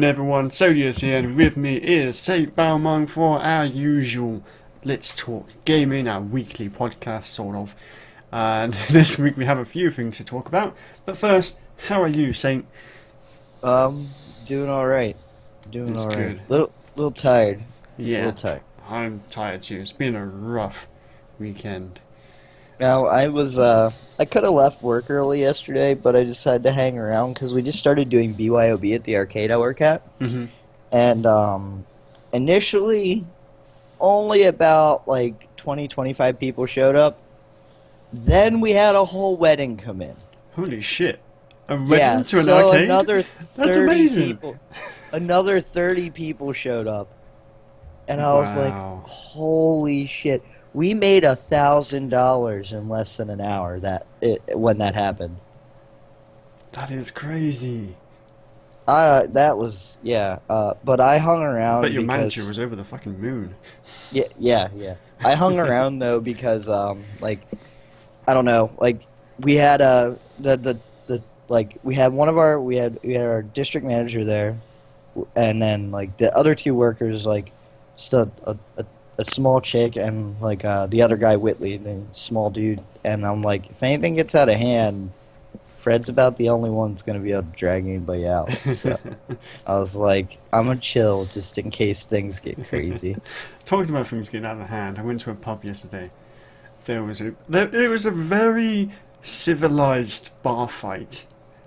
Everyone, Sodius here, and with me is Saint Balmung for our usual Let's Talk Gaming, our weekly podcast, sort of. And this week we have a few things to talk about. But first, how are you, Saint? Doing all right. Doing It's all right. good. Little tired. Yeah, Little tired. I'm tired too. It's been a rough weekend. Now I could have left work early yesterday, but I decided to hang around because we just started doing BYOB at the arcade I work at, Mm-hmm. and initially only about like 25 people showed up. Then we had a whole wedding come in. Holy shit. A Yeah, wedding to an so arcade? another That's 30 amazing. people, another 30 people showed up, and I was like, Wow. "Holy shit!" We made $1,000 in less than an hour when that happened. That is crazy. That was yeah. But I hung around But your because manager was over the fucking moon. yeah. I hung around though because like I don't know, like we had the like we had our district manager there, and then like the other two workers, like just a small chick, and like the other guy Whitley, the small dude. And I'm like, if anything gets out of hand, Fred's about the only one that's gonna be able to drag anybody out. So I was like, I'm gonna chill just in case things get crazy. Talking about things getting out of hand, I went to a pub yesterday. It was a very civilized bar fight.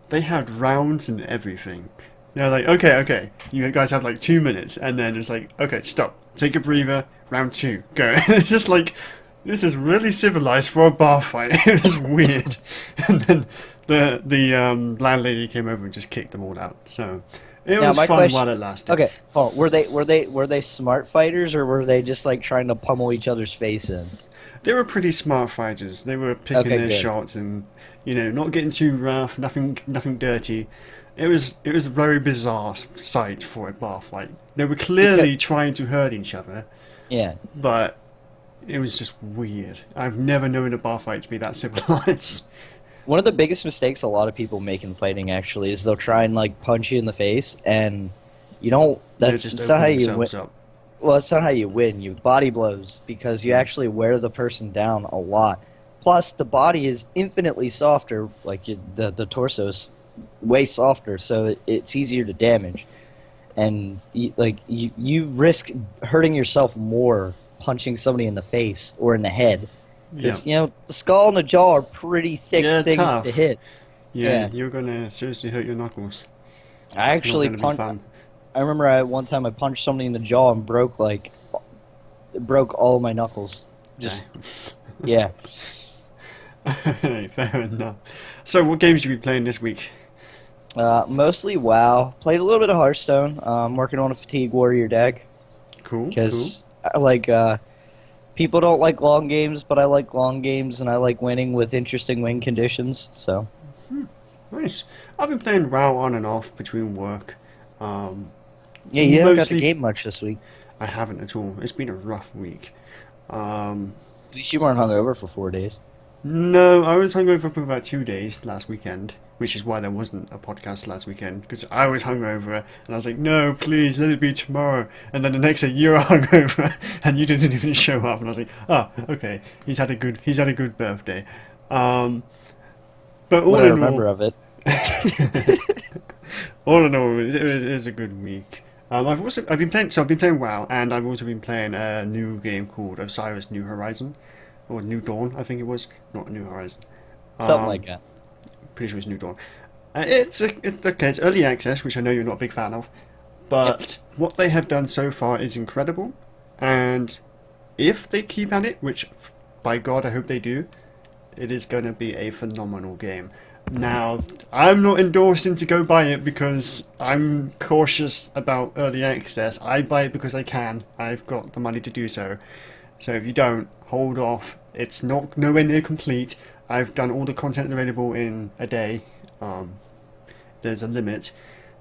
They had rounds and everything. They're like, okay, you guys have like 2 minutes, and then it's like, okay, stop, take a breather, round two, go. It's just like, this is really civilized for a bar fight. It was weird. And then the landlady came over and just kicked them all out. So it Now was my fun question. while it lasted. Okay, hold on. Were they smart fighters, or were they just like trying to pummel each other's face in? They were pretty smart fighters. They were picking Okay, their good. shots and, not getting too rough, nothing dirty. It was a very bizarre sight for a bar fight. They were clearly trying to hurt each other, Yeah. but it was just weird. I've never known a bar fight to be that civilized. One of the biggest mistakes a lot of people make in fighting actually is they'll try and like punch you in the face, and you don't. They That's just it's not open how you win. themselves up. Well, it's not how you win. You body blows because you actually wear the person down a lot. Plus, the body is infinitely softer. Like the torso's way softer, so it's easier to damage. And you risk hurting yourself more punching somebody in the face or in the head. Yeah, Because, the skull and the jaw are pretty thick Yeah, things tough. to hit. yeah, Yeah. you're gonna seriously hurt your knuckles. I It's actually not gonna be fun. I remember one time I punched somebody in the jaw and broke all my knuckles. Just yeah. Fair enough. So, what games have you been playing this week? Mostly WoW. Played a little bit of Hearthstone. Working on a Fatigue Warrior deck Cool. because I like people don't like long games, but I like long games, and I like winning with interesting win conditions. So Nice. I've been playing WoW on and off between work. yeah, you haven't got Mostly- the game much this week. I haven't at all. It's been a rough week. Um, At least you weren't hungover for 4 days. no, I was hungover for about 2 days last weekend, which is why there wasn't a podcast last weekend, because I was hungover, and I was like, no, please, let it be tomorrow. And then the next day you were hungover, and you didn't even show up, and I was like, oh, okay, he's had a good birthday. But all What I in remember all, of it. all in all, it is a good week. I've been playing WoW, and I've also been playing a new game called Osiris New Horizon, or New Dawn, I think it was, not New Horizon. Something like that. Pretty sure it's New Dawn. It's early access, which I know you're not a big fan of, but what they have done so far is incredible, and if they keep at it, which by God I hope they do, it is going to be a phenomenal game. Now, I'm not endorsing to go buy it because I'm cautious about early access. I buy it because I can. I've got the money to do so. So if you don't, hold off. It's not nowhere near complete. I've done all the content available in a day. There's a limit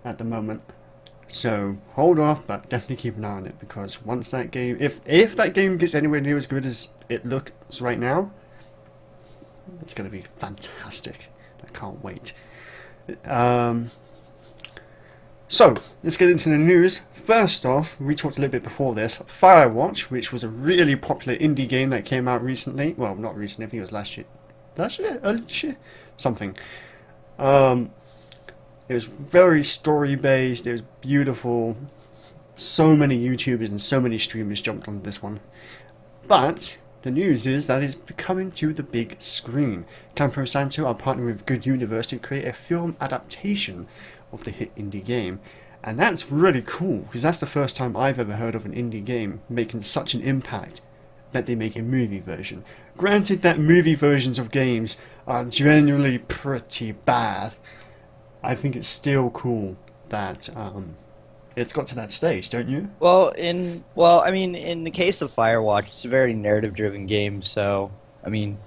at the moment. So hold off, but definitely keep an eye on it, because once that game, if that game gets anywhere near as good as it looks right now, it's going to be fantastic. I can't wait. So, let's get into the news. First off, we talked a little bit before this, Firewatch, which was a really popular indie game that came out recently. Well, not recently, I think it was last year. Last year? Early this year? Something. It was very story-based, it was beautiful. So many YouTubers and so many streamers jumped on this one. But the news is that it's coming to the big screen. Campo Santo are partnering with Good Universe to create a film adaptation of the hit indie game. And that's really cool, because that's the first time I've ever heard of an indie game making such an impact that they make a movie version. Granted that movie versions of games are generally pretty bad, I think it's still cool that it's got to that stage, don't you? I mean, in the case of Firewatch, it's a very narrative-driven game, so I mean,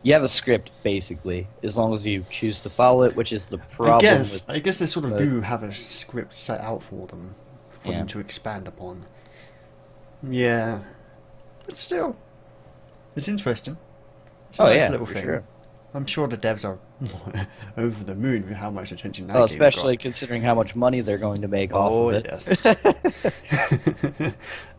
you have a script basically, as long as you choose to follow it, which is the problem. I guess they sort of do have a script set out for them, them to expand upon. Yeah, but still, it's interesting. It's a nice little thing. Sure. I'm sure the devs are over the moon with how much attention that game got. Especially considering how much money they're going to make off of it. Yes.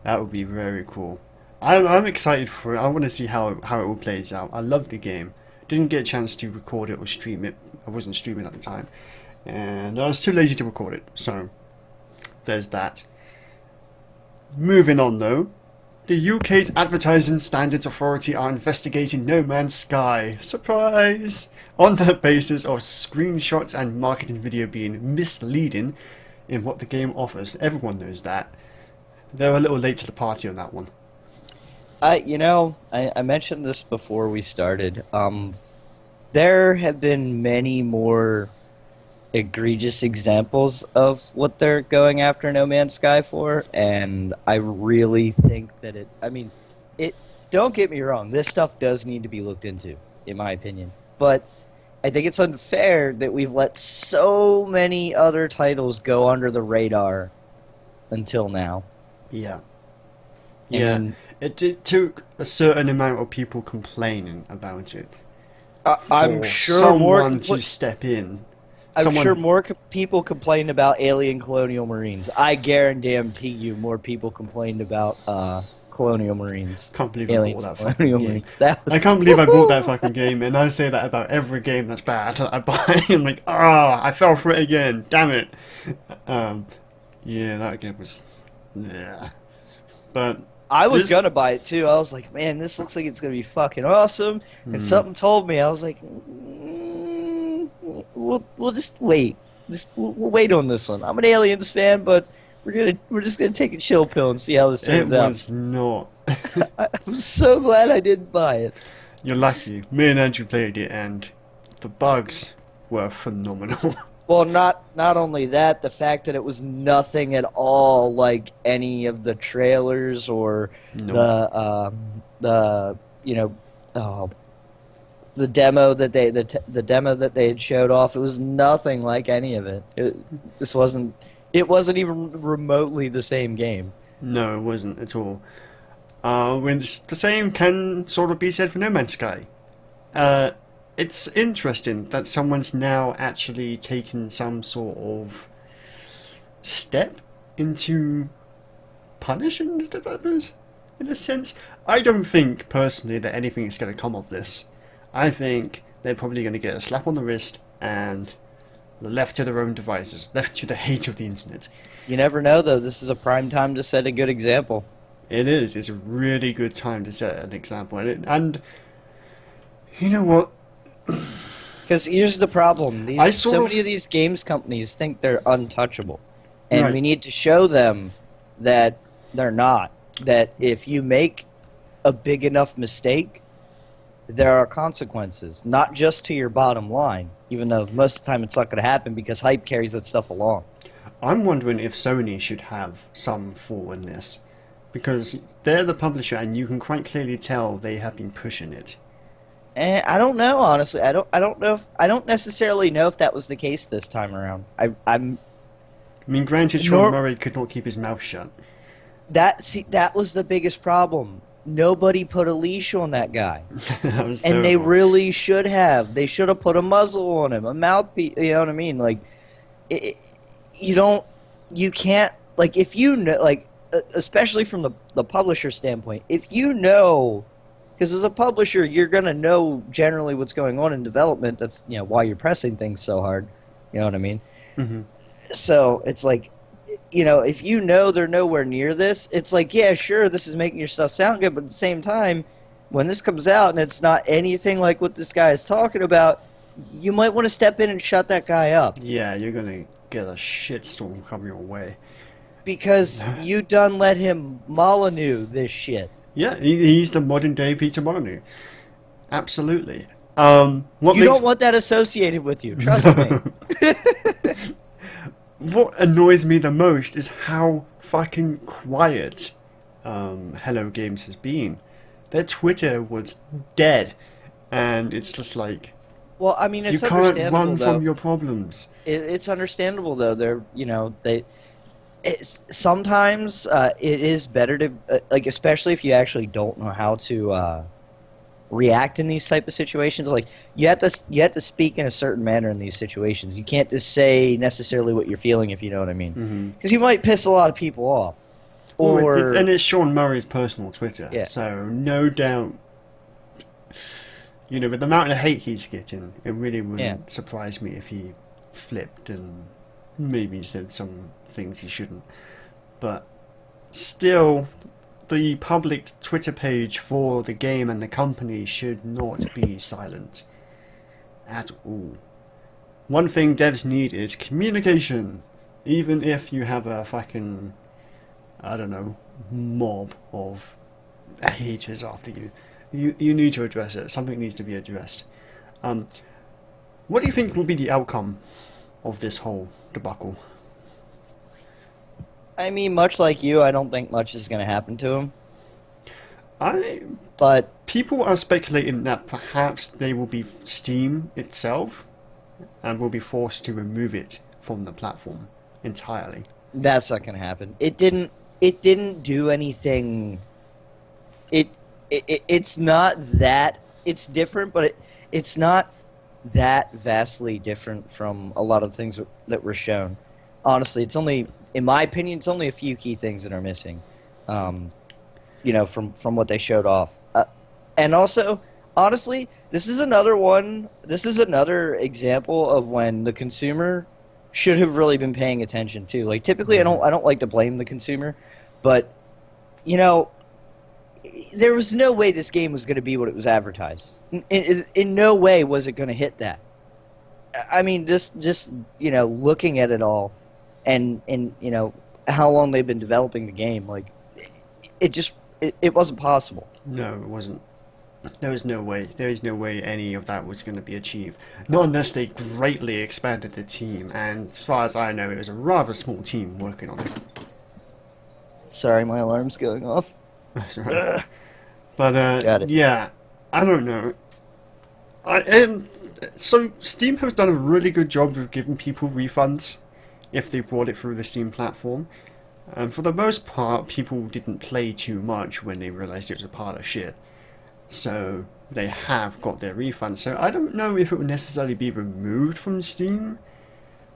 That would be very cool. I'm excited for it. I want to see how it all plays out. I love the game. Didn't get a chance to record it or stream it. I wasn't streaming at the time. And I was too lazy to record it. So, there's that. Moving on though. The UK's Advertising Standards Authority are investigating No Man's Sky. Surprise! On the basis of screenshots and marketing video being misleading in what the game offers. Everyone knows that. They're a little late to the party on that one. I mentioned this before we started. There have been many more egregious examples of what they're going after No Man's Sky for, and I really think that don't get me wrong, this stuff does need to be looked into, in my opinion, but I think it's unfair that we've let so many other titles go under the radar until now. Yeah. It took a certain amount of people complaining about it. I'm sure someone to step in. I'm sure more people complained about Alien Colonial Marines. I guarantee you more people complained about Colonial Marines. Can't believe I bought that fucking game. I can't believe I bought that fucking game, and I say that about every game that's bad that I buy. I'm like, I fell for it again. Damn it. Yeah, that game was... Yeah. But... I was gonna buy it too. I was like, man, this looks like it's gonna be fucking awesome. And something told me, I was like, we'll just wait. We'll wait on this one. I'm an Aliens fan, but we're just gonna take a chill pill and see how this turns out. It was not. I'm so glad I didn't buy it. You're lucky. Me and Andrew played it, and the bugs were phenomenal. Well, not only that, the fact that it was nothing at all like any of the trailers or the demo that the demo that they had showed off. It was nothing like any of it. It wasn't even remotely the same game. No, it wasn't at all. The same can sort of be said for No Man's Sky. It's interesting that someone's now actually taken some sort of step into punishing the developers, in a sense. I don't think, personally, that anything is going to come of this. I think they're probably going to get a slap on the wrist and left to their own devices, left to the hate of the internet. You never know, though. This is a prime time to set a good example. It is. It's a really good time to set an example. And you know what? Because here's the problem. Many of these games companies think they're untouchable. And we need to show them that they're not. That if you make a big enough mistake, there are consequences. Not just to your bottom line, even though most of the time it's not going to happen because hype carries that stuff along. I'm wondering if Sony should have some fall in this. Because they're the publisher and you can quite clearly tell they have been pushing it. I don't know, honestly. I don't necessarily know if that was the case this time around. I mean, granted, Sean Murray could not keep his mouth shut. That was the biggest problem. Nobody put a leash on that guy. That was and they really should have. They should have put a muzzle on him, a mouthpiece. You know what I mean? Like, you don't you can't, like, if you know, like, especially from the publisher standpoint, if you know, because as a publisher, you're going to know generally what's going on in development. That's, why you're pressing things so hard. You know what I mean? Hmm. So it's like, if you know they're nowhere near this, it's like, yeah, sure, this is making your stuff sound good, but at the same time, when this comes out and it's not anything like what this guy is talking about, you might want to step in and shut that guy up. Yeah, you're gonna get a shitstorm coming your way. Because you done let him Molyneux this shit. Yeah, he's the modern day Peter Molyneux. Absolutely. What You makes don't want that associated with you, trust me. what annoys me the most is how fucking quiet Hello Games has been. Their Twitter was dead, and it's just like Well, I mean, you it's can't understandable, run though. from your problems. It's understandable, though. Sometimes it is better to, like, especially if you actually don't know how to react in these type of situations. Like, you have to speak in a certain manner in these situations. You can't just say necessarily what you're feeling, if you know what I mean. Because you might piss a lot of people off. And it's Sean Murray's personal Twitter, Yeah. so no doubt, with the amount of hate he's getting, it really wouldn't surprise me if he flipped and maybe said some things he shouldn't. But still, the public Twitter page for the game and the company should not be silent at all. One thing devs need is communication, even if you have a fucking, I don't know, mob of haters after you. You need to address it. Something needs to be addressed. What do you think will be the outcome of this whole debacle? I mean, much like you, I don't think much is going to happen to him. But people are speculating that perhaps they will be Steam itself and will be forced to remove it from the platform entirely. That's not going to happen. It didn't do anything. It's not that, it's different, but it's not that vastly different from a lot of things that were shown. Honestly, it's only, in my opinion, it's only a few key things that are missing. From what they showed off. And also, honestly, this is another example of when the consumer should have really been paying attention too. Like, typically I don't like to blame the consumer, but there was no way this game was going to be what it was advertised. In no way was it going to hit that. I mean, just looking at it all, and how long they've been developing the game, like, it wasn't possible. No, it wasn't. There was no way. There is no way any of that was going to be achieved. Not unless they greatly expanded the team, and as far as I know, it was a rather small team working on it. Sorry, my alarm's going off. That's right. But Got it. yeah, I don't know. And so Steam has done a really good job of giving people refunds if they brought it through the Steam platform. And for the most part, people didn't play too much when they realized it was a pile of shit. So they have got their refund. So I don't know if it will necessarily be removed from Steam.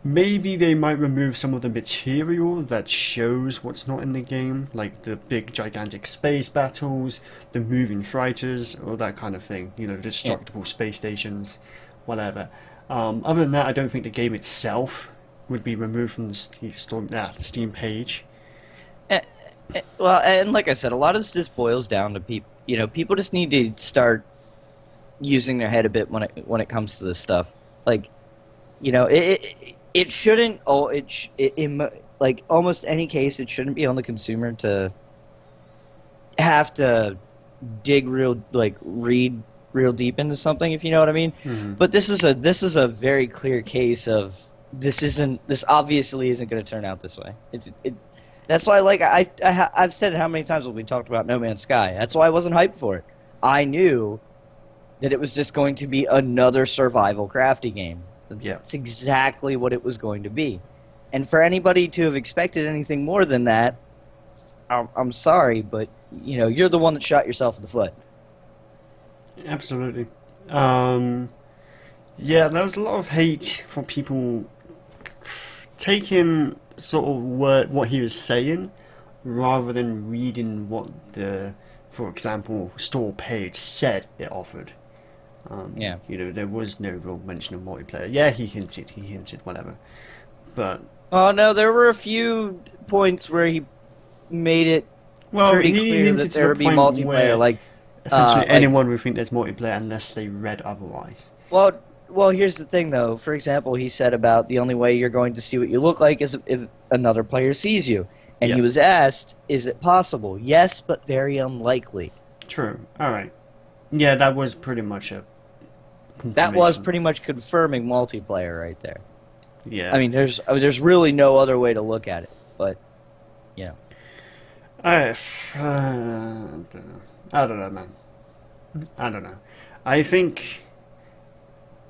Maybe they might remove some of the material that shows what's not in the game, like the big gigantic space battles, the moving freighters, or that kind of thing. Destructible space stations, whatever. Other than that, I don't think the game itself would be removed from the Steam page. Well, and like I said, a lot of this just boils down to people. People just need to start using their head a bit when it comes to this stuff. Like, it shouldn't. In like almost any case, it shouldn't be on the consumer to have to read real deep into something, if you know what I mean. Mm-hmm. But this is a very clear case of this obviously isn't going to turn out this way. That's why, like, I've said it how many times when we talked about No Man's Sky. That's why I wasn't hyped for it. I knew that it was just going to be another survival crafty game. Yeah. That's exactly what it was going to be. And for anybody to have expected anything more than that, I'm sorry, but you're the one that shot yourself in the foot. Absolutely. Yeah, there was a lot of hate for people taking sort of what he was saying rather than reading what the, for example, store page said it offered. Yeah. There was no real mention of multiplayer. Yeah, he hinted, whatever. But Oh no, there were a few points where he made it pretty he clear hinted that to there the would be point multiplayer. where Like, essentially anyone would think there's multiplayer unless they read otherwise. well, here's the thing though. For example, he said about the only way you're going to see what you look like is if another player sees you. And Yeah. he was asked, "Is it possible?" Yes, but very unlikely. True. All right. Yeah, that was pretty much a That was confirmation. pretty much confirming multiplayer right there. Yeah. I mean, there's really no other way to look at it. But you know, don't know. I don't know, man. I don't know. I think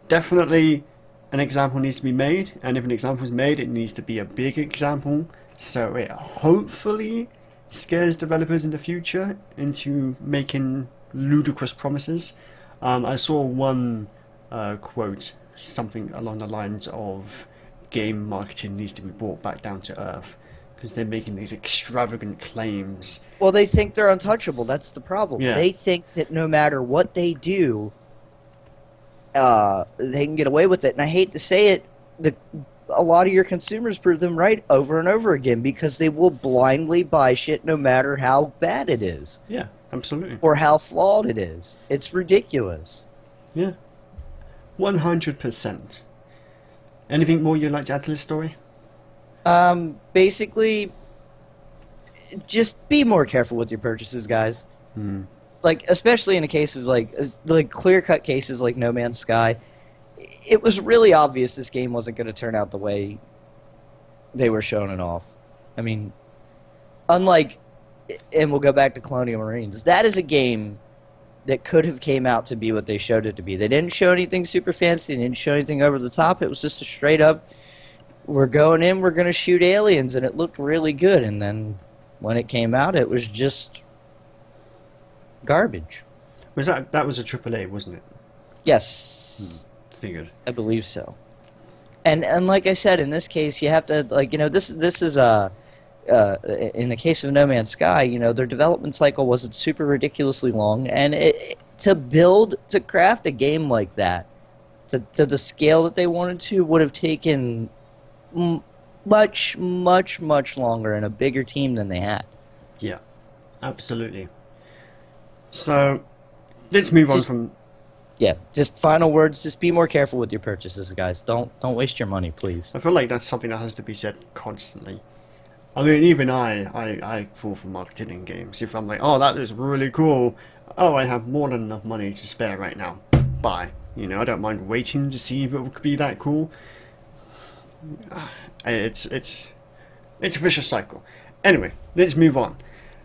definitely an example needs to be made, and if an example is made, it needs to be a big example, so it hopefully scares developers in the future into making ludicrous promises. I saw one quote, something along the lines of game marketing needs to be brought back down to earth because they're making these extravagant claims. well, they think they're untouchable. That's the problem. Yeah. They think that no matter what they do, they can get away with it. And I hate to say it, a lot of your consumers prove them right over and over again because they will blindly buy shit no matter how bad it is Yeah, absolutely. or how flawed it is. It's ridiculous. Yeah. 100%. Anything more you'd like to add to this story? Basically, just be more careful with your purchases, guys. Like, especially in a case of like clear-cut cases like No Man's Sky, it was really obvious this game wasn't going to turn out the way they were showing it off. I mean, unlike, and we'll go back to Colonial Marines, that is a game that could have came out to be what they showed it to be. They didn't show anything super fancy, they didn't show anything over the top. It was just a straight up, we're going in, we're going to shoot aliens, and it looked really good. And then when it came out, it was just garbage. That was a AAA, wasn't it? Yes, Figured. I believe so. And like I said, in this case, you have to this is in the case of No Man's Sky, their development cycle wasn't super ridiculously long, and to craft a game like that to the scale that they wanted to would have taken much, much, much longer and a bigger team than they had. Yeah, absolutely. So, let's move on from... Yeah, just final words. Just be more careful with your purchases, guys. Don't waste your money, please. I feel like that's something that has to be said constantly. I mean, even I fall for marketing in games. If I'm like, oh, that is really cool. Oh, I have more than enough money to spare right now. Buy. I don't mind waiting to see if it could be that cool. It's a vicious cycle. Anyway, let's move on.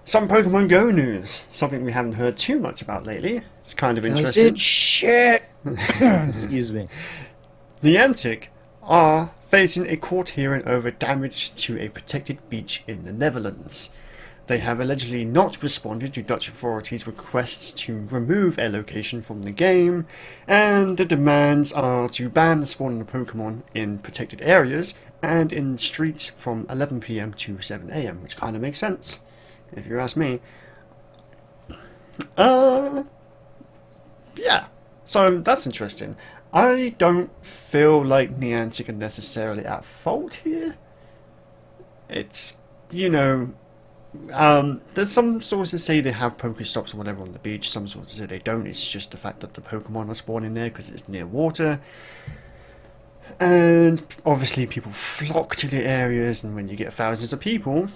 Some Pokemon Go news. Something we haven't heard too much about lately. It's kind of interesting. Shit. Excuse me. Niantic are facing a court hearing over damage to a protected beach in the Netherlands. They have allegedly not responded to Dutch authorities' requests to remove a location from the game, and the demands are to ban the spawning of Pokemon in protected areas and in streets from 11 PM to 7 AM, which kind of makes sense, if you ask me. Yeah, so that's interesting. I don't feel like Niantic are necessarily at fault here. It's, there's some sources say they have Pokestops or whatever on the beach, some sources say they don't. It's just the fact that the Pokemon are spawning there because it's near water. And obviously people flock to the areas, and when you get thousands of people,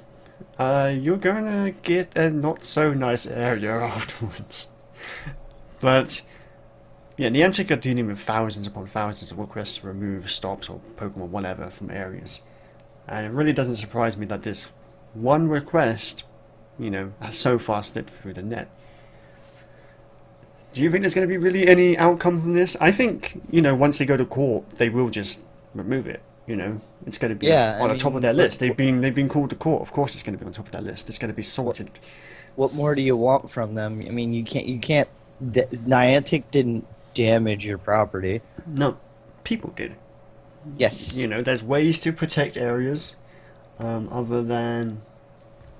you're going to get a not so nice area afterwards. But yeah, Niantic are dealing with thousands upon thousands of requests to remove stops or Pokemon whatever from areas. And it really doesn't surprise me that this one request, has so far slipped through the net. Do you think there's going to be really any outcome from this? I think, once they go to court, they will just remove it. It's going to be on the top of their list. They've been called to court. Of course, it's going to be on top of their list. It's going to be sorted. What more do you want from them? I mean, you can't. Niantic didn't damage your property. No, people did. Yes. You know, there's ways to protect areas other than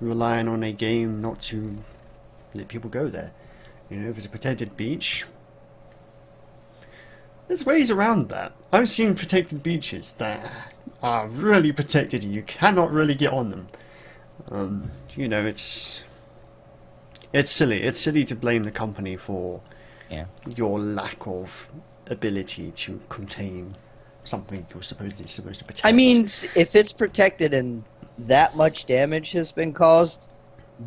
relying on a game not to let people go there. You know, if it's a protected beach, there's ways around that. I've seen protected beaches that are really protected and you cannot really get on them. You know, it's silly. It's silly to blame the company for your lack of ability to contain something you're supposed to protect. I mean, if it's protected and that much damage has been caused,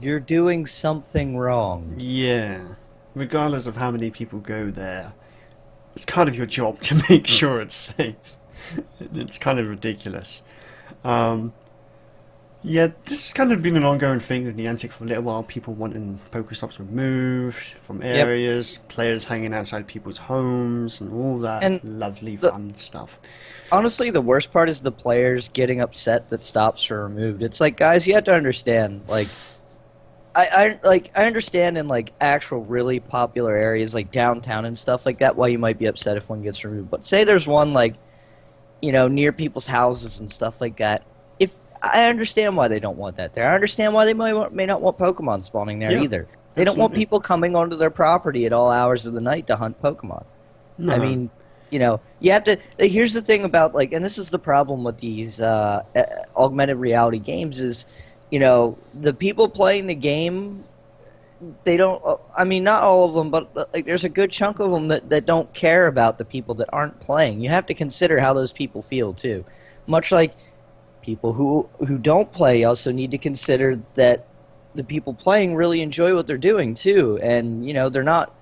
you're doing something wrong. Yeah. Regardless of how many people go there, it's kind of your job to make sure it's safe. It's kind of ridiculous. Yeah, this has kind of been an ongoing thing with Niantic for a little while. People wanting Pokestops removed from areas, players hanging outside people's homes, and all that lovely fun stuff. Honestly, the worst part is the players getting upset that stops are removed. It's like, guys, you have to understand, like, I understand in like actual really popular areas like downtown and stuff like that why you might be upset if one gets removed. But say there's one like, you know, near people's houses and stuff like that. If I understand why they don't want that there. I understand why they may not want Pokemon spawning there either. They don't want people coming onto their property at all hours of the night to hunt Pokemon. No. I mean, you know, you have to. Here's the thing about like, and this is the problem with these augmented reality games is, you know, the people playing the game, they don't. I mean, not all of them, but like, there's a good chunk of them that don't care about the people that aren't playing. You have to consider how those people feel too. Much like people who don't play also need to consider that the people playing really enjoy what they're doing too, and you know, they're not.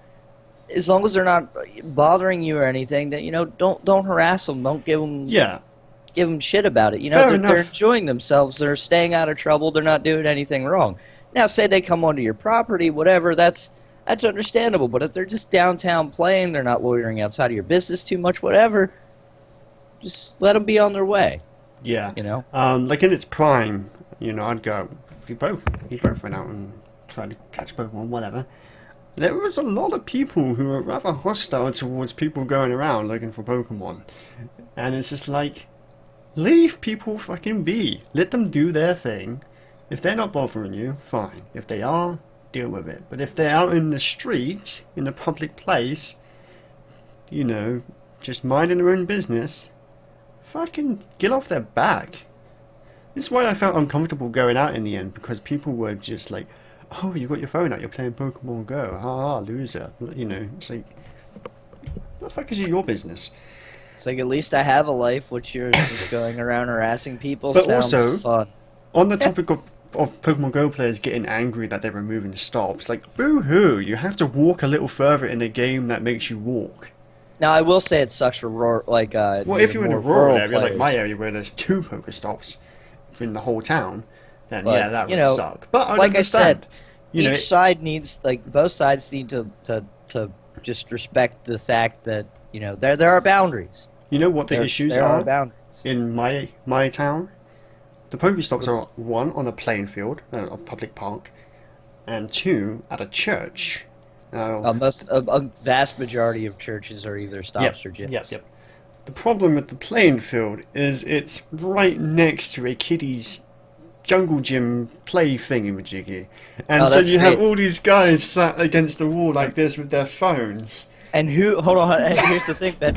As long as they're not bothering you or anything, that, you know, don't harass them. Don't give them give them shit about it. You know, they're enjoying themselves. They're staying out of trouble. They're not doing anything wrong. Now, say they come onto your property, whatever. That's understandable. But if they're just downtown playing, they're not loitering outside of your business too much, whatever. Just let them be on their way. Yeah. You know. Like in its prime, you know, I'd go. We both went out and tried to catch Pokemon, whatever. There was a lot of people who were rather hostile towards people going around looking for Pokemon. And it's just like, leave people fucking be. Let them do their thing. If they're not bothering you, fine. If they are, deal with it. But if they're out in the street, in a public place, you know, just minding their own business, fucking get off their back. This is why I felt uncomfortable going out in the end, because people were just like, oh, you got your phone out, you're playing Pokemon Go, ha, loser. You know, it's like, what the fuck is it your business? It's like, at least I have a life, which you're just going around harassing people. But sounds also, fun. On the topic of Pokemon Go players getting angry that they're removing stops, like, boo-hoo, you have to walk a little further in a game that makes you walk. Now, I will say it sucks for well, if you're in a rural area, players, like my area, where there's 2 Pokestops in the whole town, then but, yeah, that would suck. But I like understand. I said, each side needs, like, both sides need to just respect the fact that, you know, there are boundaries. You know what the issues are boundaries. In my town? The Pokestops are 1 on a playing field, a public park, and 2 at a church. A vast majority of churches are either stops or gyms. Yep. The problem with the playing field is it's right next to a kiddie's jungle gym play thingy-majiggy. And so you have all these guys sat against the wall like this with their phones. And hold on, here's the thing, Ben.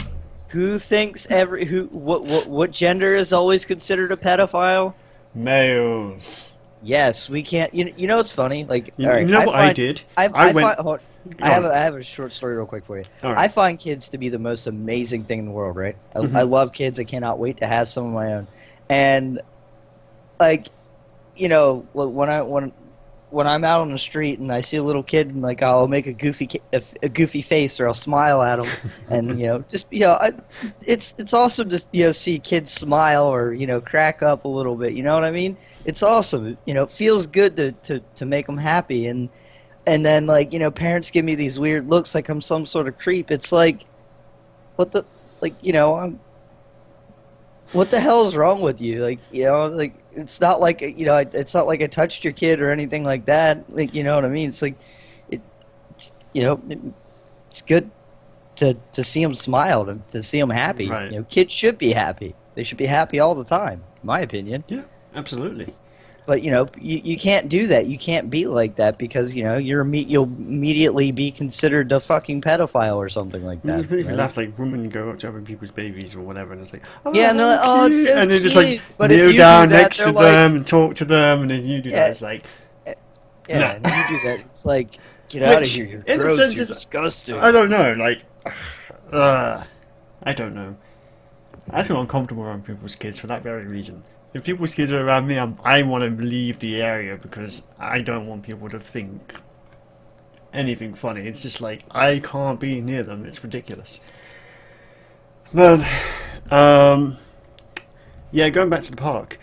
Who thinks what gender is always considered a pedophile? Males. Yes, we can't. You know what's funny? Like, you know what I did? I have a short story real quick for you. Right. I find kids to be the most amazing thing in the world, right? I love kids. I cannot wait to have some of my own. And, like, you know, when I'm out on the street and I see a little kid, and like, I'll make a goofy face, or I'll smile at him, and you know, just, you know, it's awesome to, you know, see kids smile or, you know, crack up a little bit. You know what I mean? It's awesome. You know, it feels good to make them happy. And then, like, you know, parents give me these weird looks like I'm some sort of creep. It's like, what the, like, you know, what the hell is wrong with you? Like, you know, like, it's not like, you know, it's not like I touched your kid or anything like that. Like, you know what I mean? It's like, it's, you know, it's good to see them smile, to see them happy. Right. You know, kids should be happy. They should be happy all the time, in my opinion. Yeah, absolutely. But you can't do that. You can't be like that because you'll immediately be considered a fucking pedophile or something like There's that. people Right? laugh like women go up to other people's babies or whatever, and it's like, oh, Yeah, no, how it's cute. so And then just cute. like But if kneel you down do that, next to they're like- them and talk to them, and then you do Yeah. that. It's like, Yeah, No. and you do that. It's like, get out of Which, here. You're in a gross. sense, You're is- disgusting. I don't know. Like, I don't know. I feel uncomfortable around people's kids for that very reason. If people's kids are around me, I want to leave the area because I don't want people to think anything funny. It's just like, I can't be near them. It's ridiculous. But, yeah, going back to the park.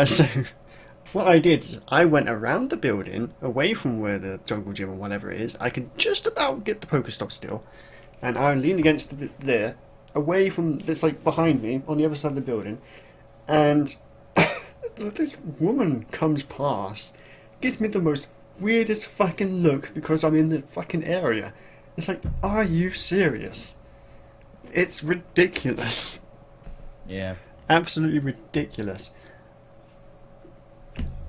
So, what I did is I went around the building, away from where the jungle gym or whatever it is. I could just about get the Pokestop still. And I leaned against there, away from, it's like behind me, on the other side of the building. And this woman comes past, gives me the most weirdest fucking look because I'm in the fucking area. It's like, are you serious? It's ridiculous. Yeah. Absolutely ridiculous.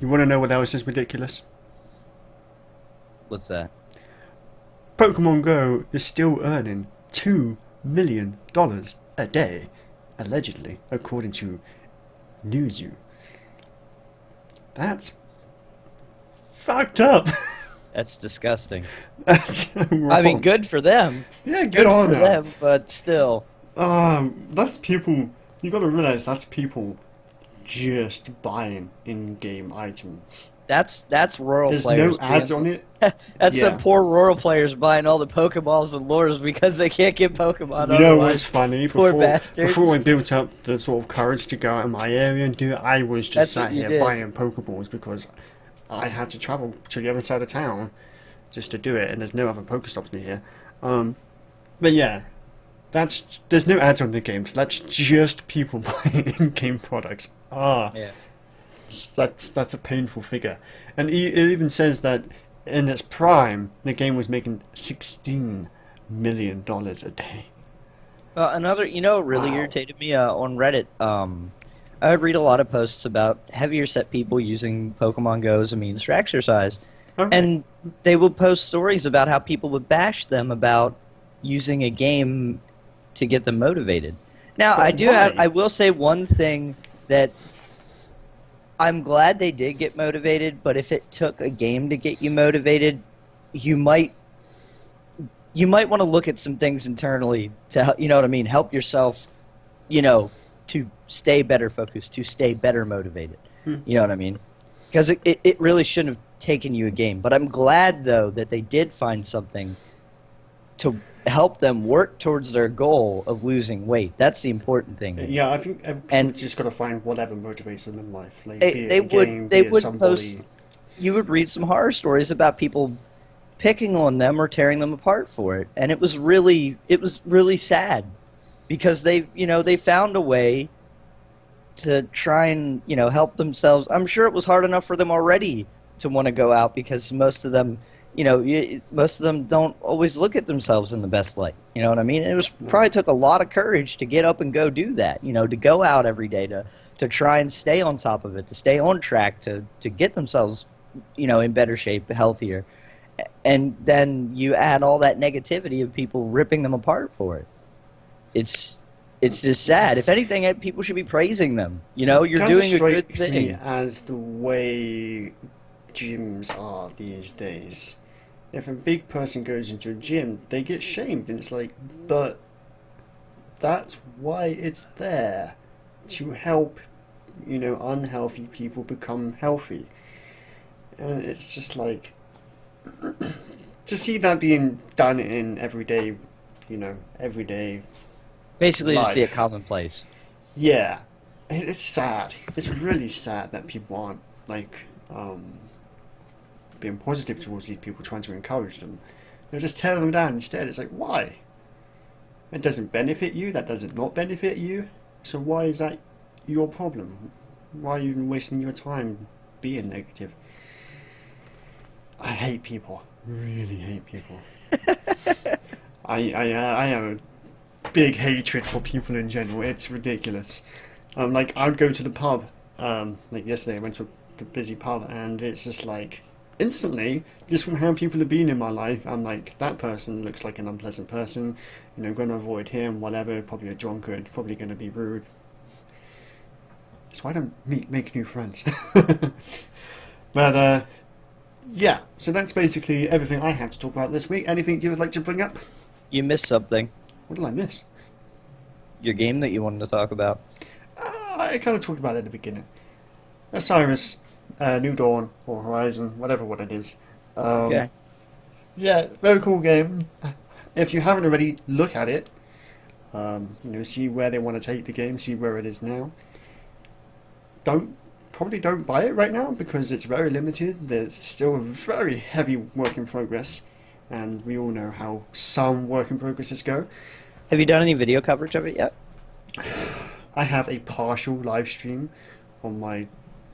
You want to know what else is ridiculous? What's that? Pokemon Go is still earning $2 million a day, allegedly, according to Newzoo. That's fucked up. That's disgusting. That's wrong. I mean, good for them. Yeah, Good on for them. them, but still. That's people. You got to realize that's people just buying in-game items. That's rural There's players. no ads on it. That's Yeah. the poor rural players buying all the Pokeballs and lures because they can't get Pokemon. You know otherwise. what's funny? Poor bastards. Before I built up the sort of courage to go out in my area and do it, I was just That's what sat you here did. buying Pokeballs because I had to travel to the other side of town just to do it, and there's no other Pokestops near here. But yeah, there's no ads on the games. That's just people buying in-game products. Yeah. That's a painful figure, and it even says that in its prime, the game was making $16 million a day. Another, what really Wow. irritated me on Reddit. I would read a lot of posts about heavier set people using Pokemon Go as a means for exercise, Okay. and they would post stories about how people would bash them about using a game to get them motivated. Now, But I why? will say one thing that I'm glad they did get motivated, but if it took a game to get you motivated, you might want to look at some things internally to help, help yourself, to stay better focused, to stay better motivated. You know what I mean? Because it really shouldn't have taken you a game. But I'm glad, though, that they did find something to help them work towards their goal of losing weight. That's the important thing. Yeah, I think people And- just got to find whatever motivates them in life. Like, They- be it they a would- game, they be it would somebody. post- You would read some horror stories about people picking on them or tearing them apart for it, and it was really sad because they found a way to try and help themselves. I'm sure it was hard enough for them already to want to go out because most of them don't always look at themselves in the best light. You know what I mean? It was probably took a lot of courage to get up and go do that. To go out every day to try and stay on top of it, to stay on track, to get themselves in better shape, healthier. And then you add all that negativity of people ripping them apart for it. It's just sad. If anything, people should be praising them. You're Kinda doing a good strikes me thing. as the way gyms are these days. If a big person goes into a gym, they get shamed, and it's like, but that's why it's there, to help, unhealthy people become healthy. And it's just like, to see that being done in everyday Basically, to see it life. commonplace. Yeah, it's sad. It's really sad that people aren't being positive towards these people, trying to encourage them. They're just tearing them down instead. It's like, why? It doesn't benefit you. That doesn't not benefit you. So why is that your problem? Why are you even wasting your time being negative? I hate people. Really hate people. I have a big hatred for people in general. It's ridiculous. Like I would go to the pub. Like yesterday, I went to the busy pub, and it's just like instantly, just from how people have been in my life, I'm like that person looks like an unpleasant person. You know, going to avoid him, whatever. Probably a drunkard. Probably going to be rude. So I don't make new friends. But yeah. So that's basically everything I have to talk about this week. Anything you would like to bring up? You missed something. What did I miss? Your game that you wanted to talk about. I kind of talked about it at the beginning. Osiris, New Dawn, or Horizon, whatever what it is. Okay. Yeah, very cool game. If you haven't already, look at it. You know, see where they want to take the game, see where it is now. Probably don't buy it right now because it's very limited. There's still a very heavy work in progress, and we all know how some work in progresses go. Have you done any video coverage of it yet? I have a partial live stream on my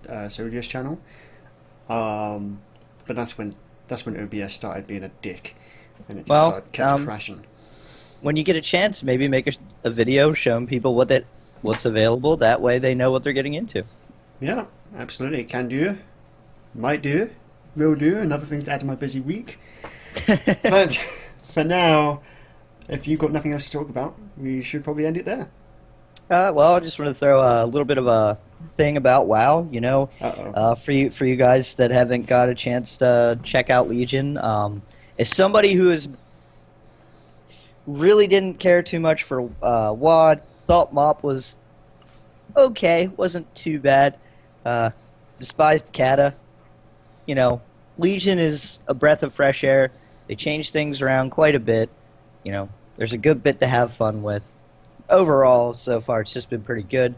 Sodius channel, but that's when OBS started being a dick, and it just kept crashing. When you get a chance, maybe make a video showing people what's available. That way, they know what they're getting into. Yeah, absolutely, can do, might do, will do. Another thing to add to my busy week. But for now, if you've got nothing else to talk about, we should probably end it there. Well, I just want to throw a little bit of a thing about WoW. You know, for you guys that haven't got a chance to check out Legion, as somebody who is really didn't care too much for WoD, thought MoP was okay, wasn't too bad. Despised Kata. You know, Legion is a breath of fresh air. They changed things around quite a bit. You know, there's a good bit to have fun with. Overall, so far, it's just been pretty good.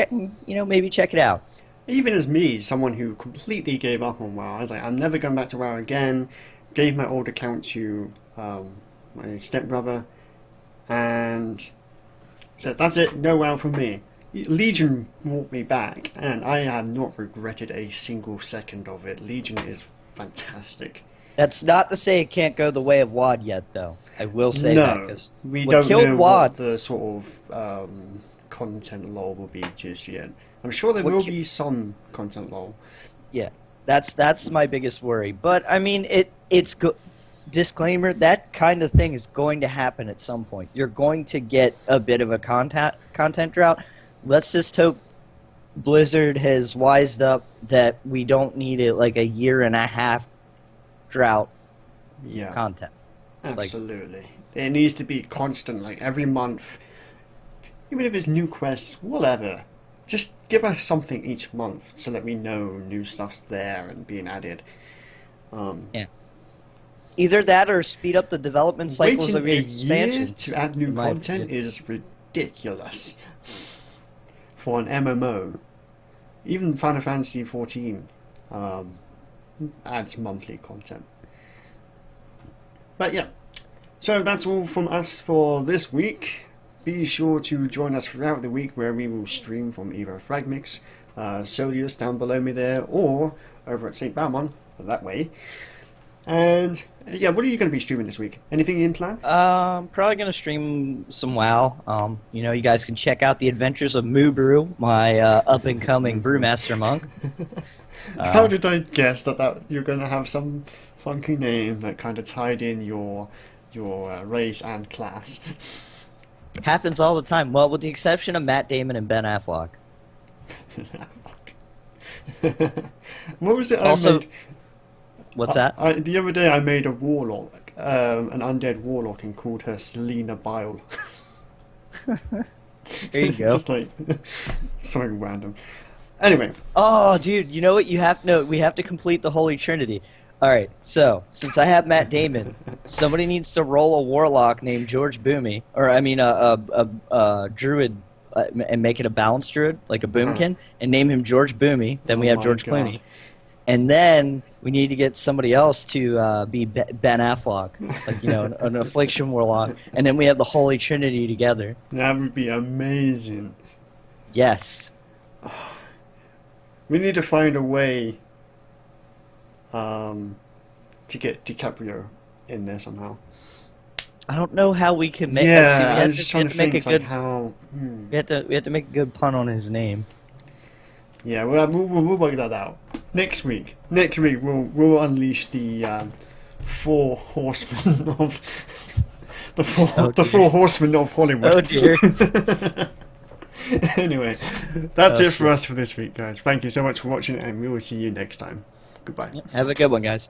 Maybe check it out. Even as me, someone who completely gave up on WoW, I was like, I'm never going back to WoW again. Gave my old account to my stepbrother, and said, that's it, no WoW from me. Legion brought me back, and I have not regretted a single second of it. Legion is fantastic. That's not to say it can't go the way of WoD yet, though. I will say that. No, Cause we what don't killed know WoD, what the sort of content lore will be just yet. I'm sure there will be some content lore. Yeah, that's my biggest worry. But I mean, it's disclaimer, that kind of thing is going to happen at some point. You're going to get a bit of a content drought. Let's just hope Blizzard has wised up that we don't need it like a year and a half drought content. Absolutely. It needs to be constant, like every month. Even if it's new quests, whatever. Just give us something each month so that we know new stuff's there and being added. Yeah. Either that or speed up the development cycles of your expansions. Waiting a year to add new content is ridiculous. For an MMO. Even Final Fantasy XIV adds monthly content. But yeah, so that's all from us for this week. Be sure to join us throughout the week where we will stream from either Fragmix, Solius down below me there, or over at St. Balmon, that way. And yeah, what are you going to be streaming this week? Anything in plan? Probably going to stream some WoW. You guys can check out the adventures of Moobrew, my up-and-coming brewmaster monk. How did I guess that you're going to have some funky name that kind of tied in your race and class? Happens all the time. Well, with the exception of Matt Damon and Ben Affleck. What was it also, I made? What's that? The other day I made a warlock, an undead warlock, and called her Selena Bile. There you go. Just like something random. Anyway. Oh, dude, you know what? We have to complete the Holy Trinity. Alright, so, since I have Matt Damon, somebody needs to roll a warlock named George Boomy, or I mean a druid, and make it a balanced druid, like a boomkin, and name him George Boomy. Then we have George Clooney. And then we need to get somebody else to be Ben Affleck, like an affliction warlock, and then we have the Holy Trinity together. That would be amazing. Yes. We need to find a way to get DiCaprio in there somehow. I don't know how we can make. Yeah, See, I was just trying to make think a like good. how. We have to make a good pun on his name. Yeah, we'll work that out next week. Next week we'll unleash the four horsemen of the four horsemen of Hollywood. Oh dear. Anyway, that's Oh, it for us for this week, guys. Thank you so much for watching, and we will see you next time. Goodbye. Have a good one, guys.